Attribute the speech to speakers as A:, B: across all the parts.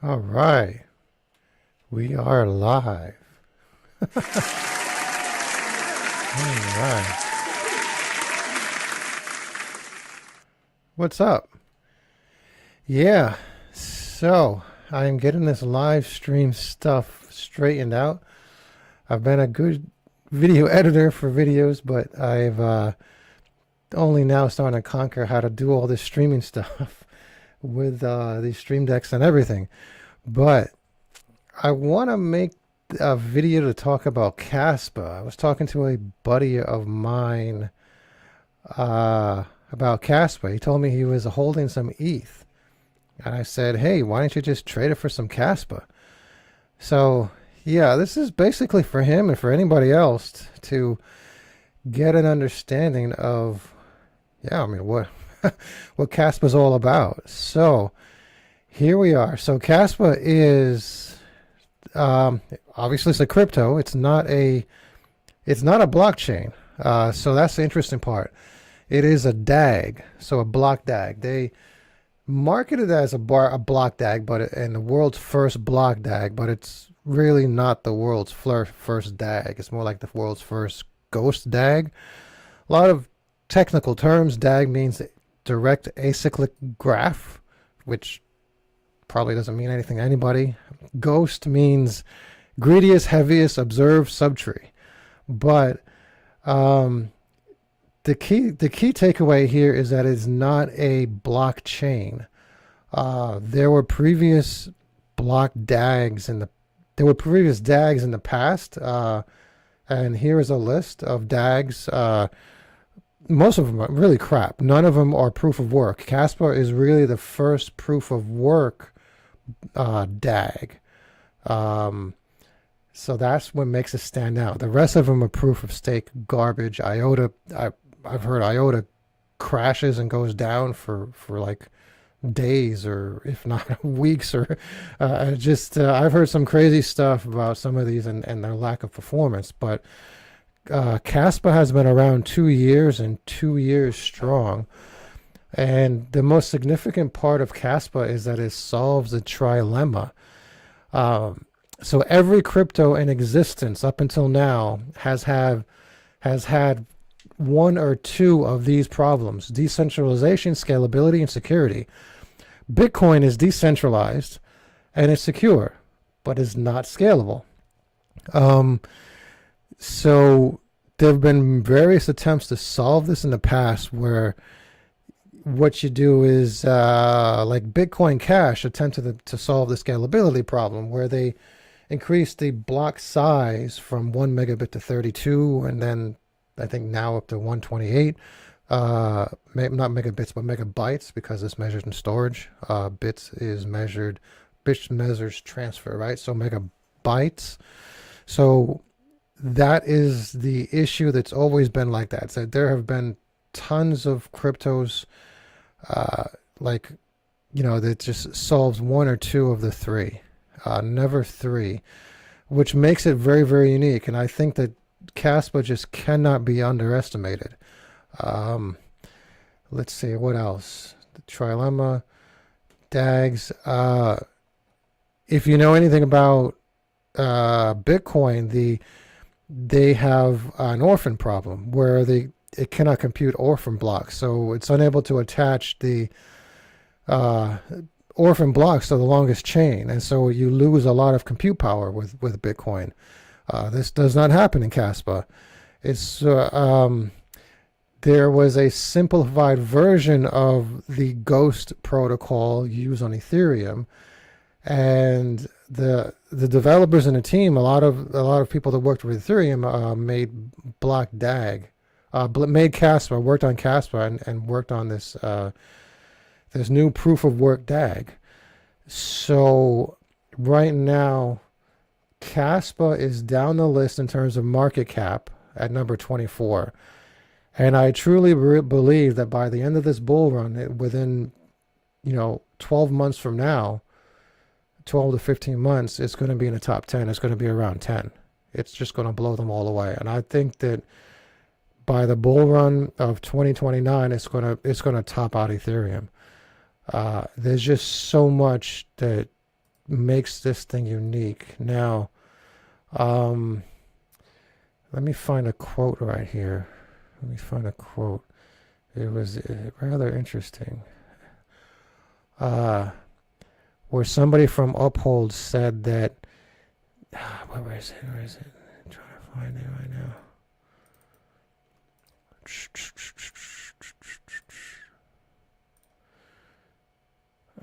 A: All right, we are live. All right, what's up? Yeah, so I'm getting this live stream stuff straightened out. I've been a good video editor for videos, but I've only now starting to conquer how to do all this streaming stuff with these stream decks and everything. But I want to make a video to talk about Kaspa. I was talking to a buddy of mine about Kaspa. He told me he was holding some ETH. And I said, hey, why don't you just trade it for some Kaspa? So, yeah, this is basically for him and for anybody else to get an understanding of, yeah, I mean, what what Kaspa's all about. So, here we are. So, Kaspa is obviously it's a crypto. It's not a blockchain. So that's the interesting part. It is a DAG, so a block DAG. They marketed it as a block DAG, and the world's first block DAG, but it's really not the world's first DAG. It's more like the world's first ghost DAG. A lot of technical terms. DAG means direct acyclic graph, which probably doesn't mean anything to anybody. Ghost means greediest, heaviest, observed subtree. But the key takeaway here is that it's not a blockchain. There were previous block DAGs there were previous DAGs in the past, and here is a list of DAGs. Most of them are really crap. None of them are proof of work. Kaspa is really the first proof of work DAG. So that's what makes it stand out. The rest of them are proof of stake garbage. IOTA, I've heard IOTA crashes and goes down for like days or if not weeks or I've heard some crazy stuff about some of these and their lack of performance. But Kaspa has been around 2 years and 2 years strong. And the most significant part of Kaspa is that it solves the trilemma. So every crypto in existence up until now has had one or two of these problems: decentralization, scalability, and security. Bitcoin is decentralized and it's secure, but is not scalable. So there have been various attempts to solve this in the past where what you do is like Bitcoin Cash attempted to solve the scalability problem, where they increased the block size from 1 megabit to 32, and then I think now up to 128. Not megabits, but megabytes, because it's measured in storage. Bits measures transfer, right? So megabytes. So that is the issue that's always been like that. So there have been tons of cryptos that just solves one or two of the three, never three, which makes it very, very unique. And I think that Kaspa just cannot be underestimated. Let's see, what else? The trilemma, DAGs. If you know anything about Bitcoin, they have an orphan problem where it cannot compute orphan blocks, so it's unable to attach the orphan blocks to the longest chain, and so you lose a lot of compute power with Bitcoin. This does not happen in Kaspa. It's there was a simplified version of the Ghost protocol used on Ethereum, and the developers in the team, a lot of people that worked with Ethereum made block DAG. Made Kaspa, worked on Kaspa, and worked on this new proof of work DAG. So right now, Kaspa is down the list in terms of market cap at number 24. And I truly believe that by the end of this bull run, within 12 months from now, 12 to 15 months, it's going to be in the top 10. It's going to be around 10. It's just going to blow them all away. And I think that by the bull run of 2029, it's gonna top out Ethereum. There's just so much that makes this thing unique. Now, um, let me find a quote right here. Let me find a quote. It was rather interesting. Uh, where somebody from Uphold said that. Where is it? Where is it? I'm trying to find it right now.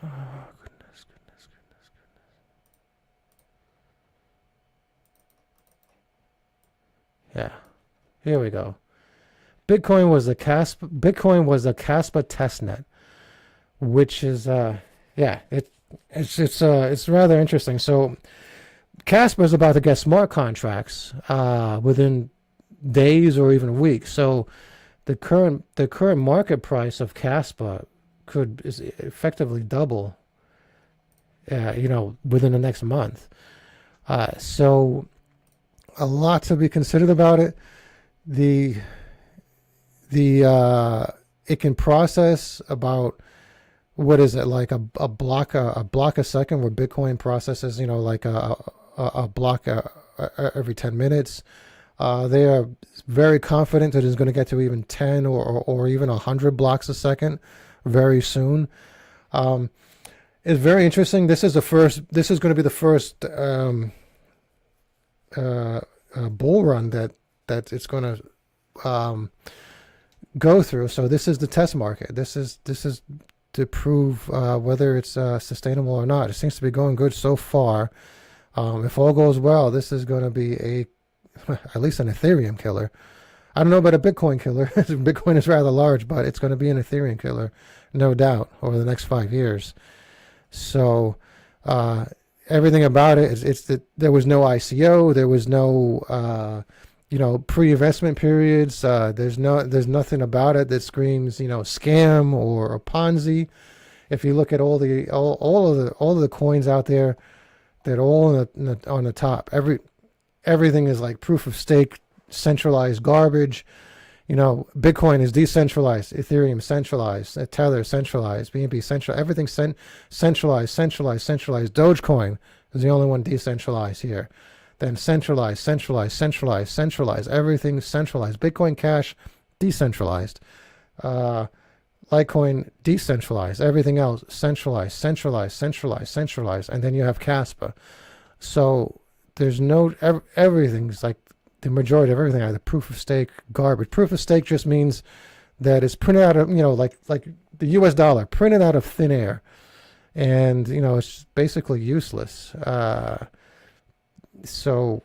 A: Oh, goodness, goodness, goodness, goodness. Yeah, here we go. Bitcoin was a Kaspa testnet, which is yeah, it's rather interesting. So Kaspa is about to get smart contracts within days or even weeks. So the current market price of Kaspa is effectively double, within the next month. So a lot to be considered about it. The it can process about, what is it, like a block a second, where Bitcoin processes, like a block every 10 minutes. They are very confident that it's going to get to even 10 or even 100 blocks a second very soon. It's very interesting. This is going to be the first bull run that it's going to go through. So this is the test market. This is to prove whether it's sustainable or not. It seems to be going good so far. If all goes well, this is going to be at least an Ethereum killer. I don't know about a Bitcoin killer. Bitcoin is rather large, but it's going to be an Ethereum killer, no doubt, over the next 5 years. So everything about it is that there was no ICO, there was no pre-investment periods. There's nothing about it that screams scam or a Ponzi. If you look at all of the coins out there, they're all on the top. Everything is like proof of stake, centralized garbage. Bitcoin is decentralized, Ethereum centralized, Tether centralized, BNB centralized, everything centralized. Dogecoin is the only one decentralized here. Then centralized, everything centralized. Bitcoin Cash, decentralized. Litecoin, decentralized. Everything else, centralized. And then you have Kaspa. So there's everything's like the majority of everything, the proof of stake garbage. Proof of stake just means that it's printed out of, like the US dollar, printed out of thin air. And, it's basically useless. So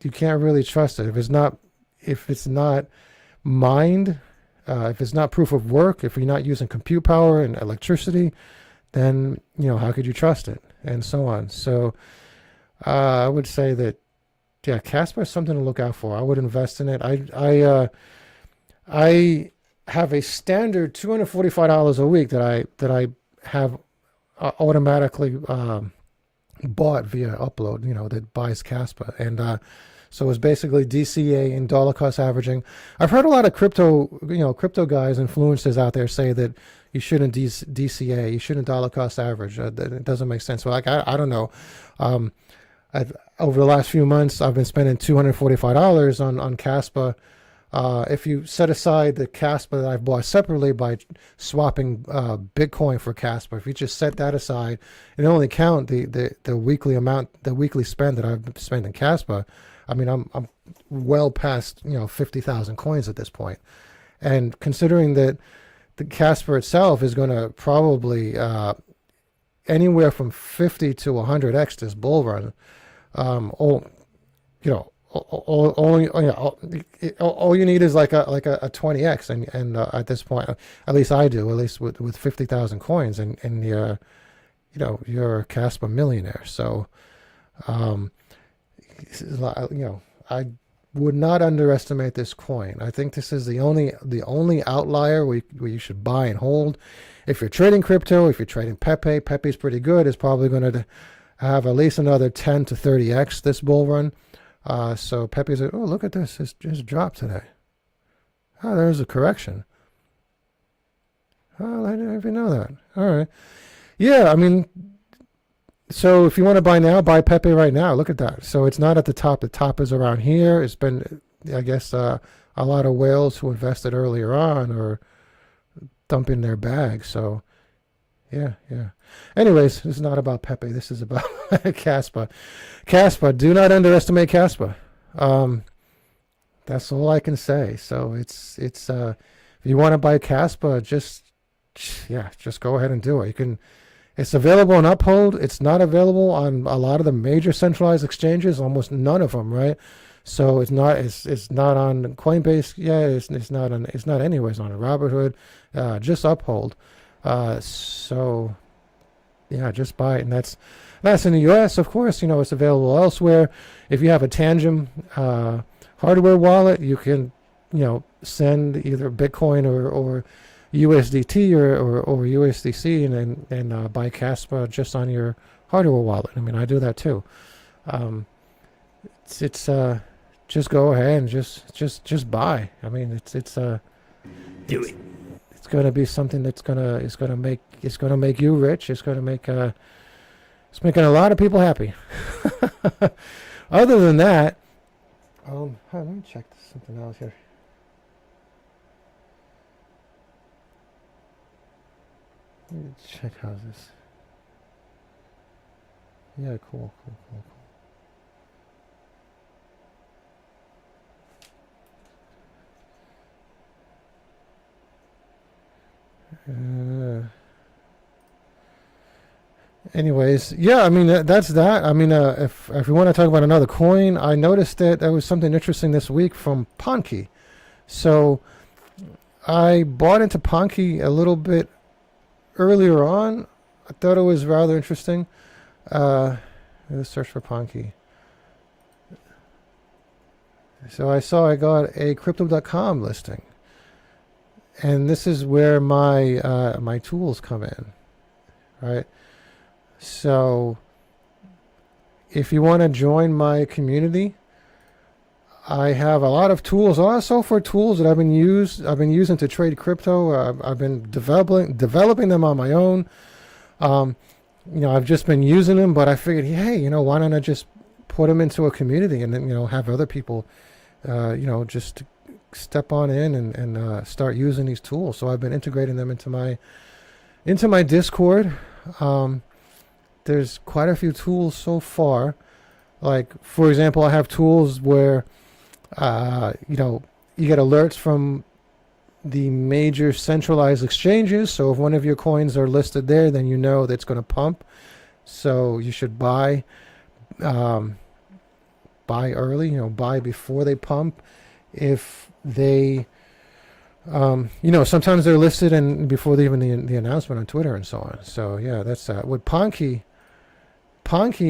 A: you can't really trust it. If it's not mined, if it's not proof of work, if you're not using compute power and electricity, then, how could you trust it? And so on. So I would say that, yeah, Kaspa is something to look out for. I would invest in it. I have a standard $245 a week that I have automatically bought via Upload, that buys Kaspa. And so it's basically DCA and dollar cost averaging. I've heard a lot of crypto guys, influencers out there say that you shouldn't DCA, you shouldn't dollar cost average. It doesn't make sense. So I don't know. Over the last few months, I've been spending $245 on Kaspa. If you set aside the Kaspa that I've bought separately by swapping Bitcoin for Kaspa, if you just set that aside and only count the weekly amount, the weekly spend that I've spent in Kaspa, I mean, I'm well past 50,000 coins at this point. And considering that the Kaspa itself is going to probably anywhere from 50 to 100x this bull run, all you need is like a 20x, and at this point, at least I do, at least with 50,000 coins, and you're a Kaspa millionaire. So, I would not underestimate this coin. I think this is the only outlier where you should buy and hold. If you're trading crypto, if you're trading Pepe's pretty good. It's probably going to have at least another 10 to 30x this bull run. So Pepe's like, oh, look at this. It's just dropped today. Oh, there's a correction. Oh, I didn't even know that. All right. Yeah, I mean, So if you want to buy now, buy Pepe right now. Look at that. So it's not at the top. The top is around here. It's been, I guess, a lot of whales who invested earlier on are dumping their bags. So yeah, yeah. Anyways, this is not about Pepe. This is about Kaspa. Kaspa. Do not underestimate Kaspa. That's all I can say. So it's if you want to buy Kaspa, just go ahead and do it. You can. It's available on Uphold. It's not available on a lot of the major centralized exchanges. Almost none of them, right? So it's not on Coinbase. Yeah, it's not on. It's not anywhere. It's on Robinhood. Just Uphold. So yeah, just buy it, and that's in the U.S. Of course, it's available elsewhere. If you have a Tangent hardware wallet, you can send either Bitcoin or USDT or USDC and buy Kaspa just on your hardware wallet. I mean, I do that too. It's just go ahead and just buy. I mean, it's
B: Do it.
A: it's going to be something that's going to make you rich. It's making a lot of people happy. Other than that, let me check something else here. Let me check how's this. Yeah, cool. Anyways, yeah, I mean that's that. I mean, if we want to talk about another coin, I noticed that there was something interesting this week from Ponki. So I bought into Ponki a little bit earlier on. I thought it was rather interesting. Let's search for Ponki. So I got a crypto.com listing, and this is where my tools come in, right? So if you want to join my community, I have a lot of tools, a lot of software tools that I've been using to trade crypto. I've been developing them on my own. I've just been using them, but I figured, hey, why don't I just put them into a community and then have other people, just step on in and start using these tools. So I've been integrating them into my Discord. There's quite a few tools so far. Like, for example, I have tools where, you get alerts from the major centralized exchanges. So if one of your coins are listed there, then that it's going to pump. So you should buy early, buy before they pump. If they, sometimes they're listed and before even the announcement on Twitter and so on. So yeah, that's with Ponki,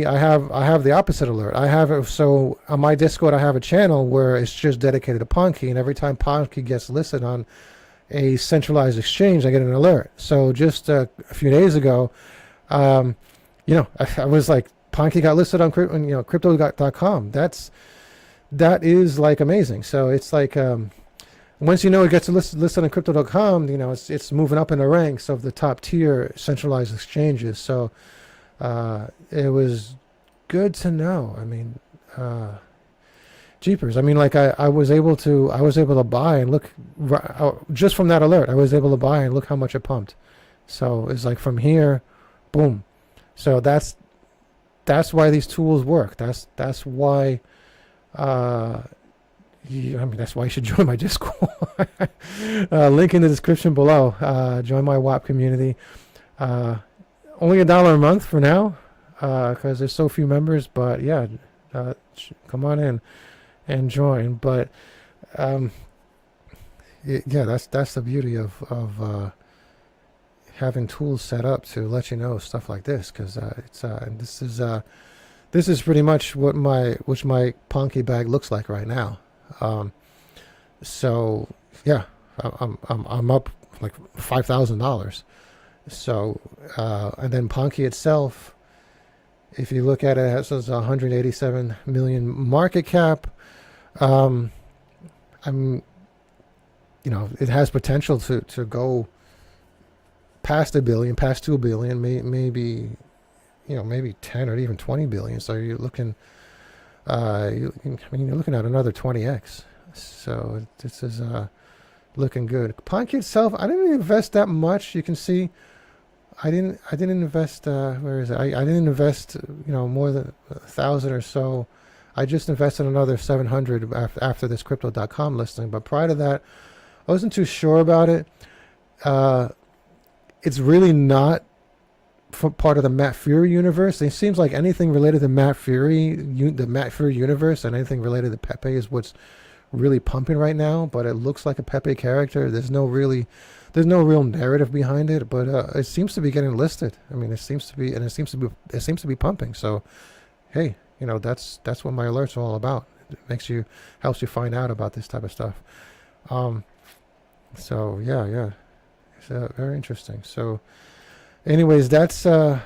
A: I have the opposite alert. I have it, so on my Discord I have a channel where it's just dedicated to Ponki, and every time Ponki gets listed on a centralized exchange, I get an alert. So just a few days ago, I was like, Ponki got listed on crypto.com. That is like amazing. So it's like once it gets listed on crypto.com, it's moving up in the ranks of the top tier centralized exchanges. So it was good to know. I mean, jeepers. I mean, like I was able to buy and look just from that alert. I was able to buy and look how much it pumped. So it's like from here, boom. So that's why these tools work. That's why. That's why you should join my Discord. Link in the description below. Join my WAP community. Only $1 a month for now, because there's so few members. But yeah, come on in and join. But yeah, that's the beauty of having tools set up to let you know stuff like this, because this is pretty much what my Ponki bag looks like right now. So yeah, I'm up like $5,000. So and then Ponki itself, if you look at it, it has 187 million market cap. It has potential to go past $1 billion, past $2 billion, maybe maybe 10 or even 20 billion. So you're looking, you're looking at another 20x. So this is looking good. Pankey itself, I didn't invest that much. You can see, I didn't invest. Where is it? I didn't invest, more than 1,000 or so. I just invested another 700 after this crypto.com listing. But prior to that, I wasn't too sure about it. It's really not part of the Matt Fury universe. It seems like anything related to Matt Fury, the Matt Fury universe, and anything related to Pepe is what's really pumping right now. But it looks like a Pepe character. There's no real narrative behind it. But it seems to be getting listed. I mean, it seems to be pumping. So, hey, that's what my alerts are all about. It helps you find out about this type of stuff. So yeah, it's very interesting. So, anyways, that's my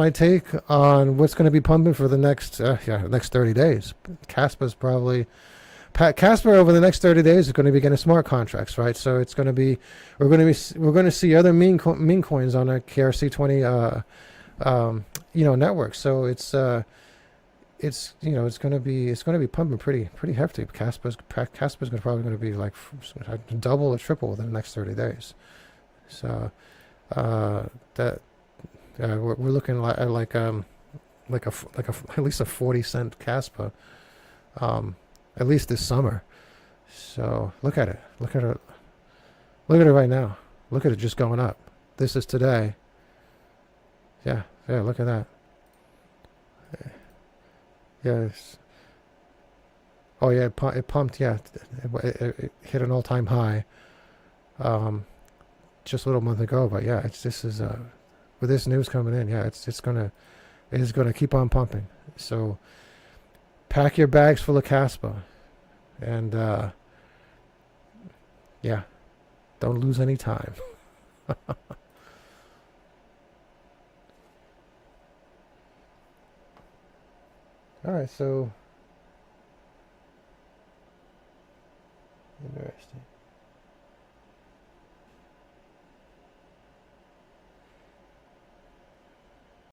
A: take on what's going to be pumping for the next 30 days. Kaspa over the next 30 days is going to be getting smart contracts, right? So it's going to be we're going to see other meme coins on a KRC20 network. So it's going to be pumping pretty hefty. Kaspa's probably going to be like double or triple within the next 30 days. So that we're looking at at least a 40-cent Kaspa, at least this summer. So look at it right now. Look at it just going up. This is today. Yeah, look at that. Yes. Oh yeah, it pumped. Yeah, it hit an all-time high just a little month ago. But yeah, with this news coming in, yeah, it's gonna keep on pumping. So pack your bags full of Kaspa, and yeah, don't lose any time. All right, so interesting.